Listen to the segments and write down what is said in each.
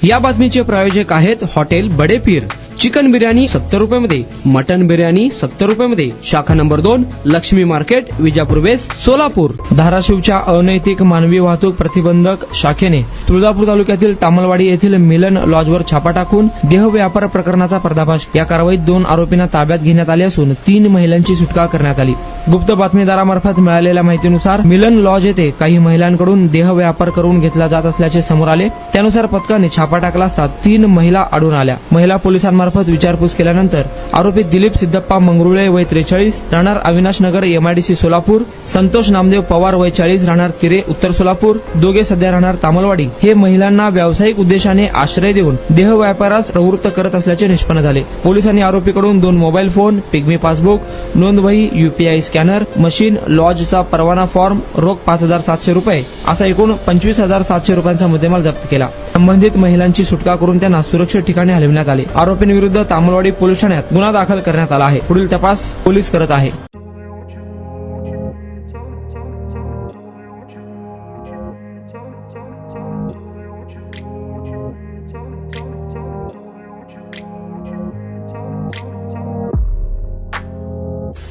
या बातमीचे प्रायोजक आहेत हॉटेल बडे पीर। चिकन बिर्याणी 70 रुपयामध्ये, मटन बिर्याणी 70 रुपयामध्ये। शाखा number 2, Lakshmi market, Vijapur west, Solapur. धाराशिवच्या अनैतिक मानवी वाहतूक प्रतिबंधक शाखेने तुळजापूर तालुक्यातील तामलवाडी येथील मिलन लॉजवर छापा टाकून देह व्यापार प्रकरणाचा पर्दाफाश। या कारवाईत 2 आरोपींना ताब्यात घेण्यात आले असून 3 महिलांची सुटका करण्यात आली। गुप्त बातमीदारामार्फत मिळालेल्या माहितीनुसार मिलन लॉज येथे काही महिलांकडून देह व्यापार करून घेतला जात असल्याचे समोर आले। त्यानुसार पथकाने छापा टाकला असता 3 महिला आढळून आल्या। महिला पोलिसांमार्फत विचारपूस केल्यानंतर आरोपी दिलीप सिद्धप्पा मंगरुळे वय 43 राहणार अविनाश नगर एमआयडीसी सोलापूर, संतोष नामदेव पवार वय 40 राहणार तिरे उत्तर सोलापूर, दोघे सध्या राहणार तामलवाडी, हे महिलांना व्यावसायिक उद्देशाने आश्रय देऊन देह व्यापारास प्रवृत्त करत असल्याचे निष्पन्न झाले। पोलिसांनी आरोपीकडून 2 मोबाईल फोन, पिग्मी पासबुक, नोंदवही, यूपीआय स्कॅनर, मशीन, लॉजचा परवाना फॉर्म, रोख 5,700 रुपये असा एकूण 25,700 रुपयांचा मुद्देमाल जप्त केला। संबंधित महिलांची सुटका करून त्यांना सुरक्षित ठिकाणी हलविण्यात आले। आरोपींविरुद्ध तामलवाडी पोलीस ठाण्यात गुन्हा दाखल करण्यात आला आहे। पुढील तपास पोलीस करत आहे।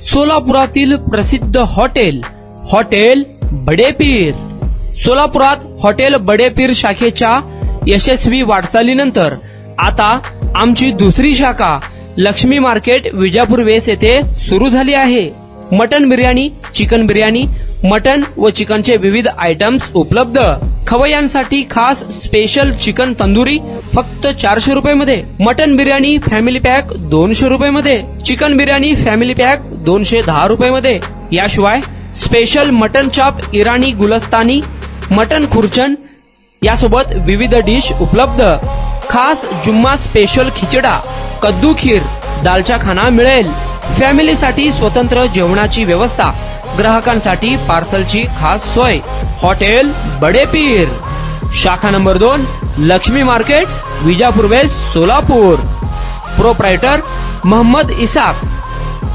सोलापुरातील प्रसिद्ध हॉटेल बडे पीर। सोलापुरात हॉटेल बडे पीर शाखेच्या यशस्वी वाटचालीनंतर आता आमची दुसरी शाखा लक्ष्मी मार्केट विजापूर वेस्ट येथे सुरू झाली आहे। Mutton biryani, chicken biryani, mutton व चिकनचे विविध आयटम्स उपलब्ध। खवय्यांसाठी खास स्पेशल चिकन तंदुरी फक्त 400 रुपयामध्ये, मटन बिर्याणी फॅमिली पॅक 200 रुपयामध्ये, चिकन बिर्याणी फॅमिली पॅक 210 रुपयामध्ये। याशिवाय स्पेशल मटन चाप, इराणी गुलस्तानी, मटन खुर्चन यासोबत विविध डिश उपलब्ध। खास जुम्मा स्पेशल खिचडा, कद्दू खीर, दालचा खाना मिळेल। फॅमिलीसाठी स्वतंत्र जेवणाची व्यवस्था, ग्राहकांसाठी पार्सलची खास सोय। हॉटेल बडे पीर, शाखा number 2, Lakshmi market, Vijapur west, Solapur. Proprietor Mohammad Isaq,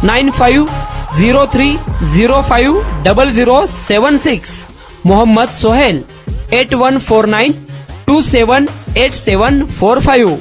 9503050076। Mohammad Sohail, 8149278745।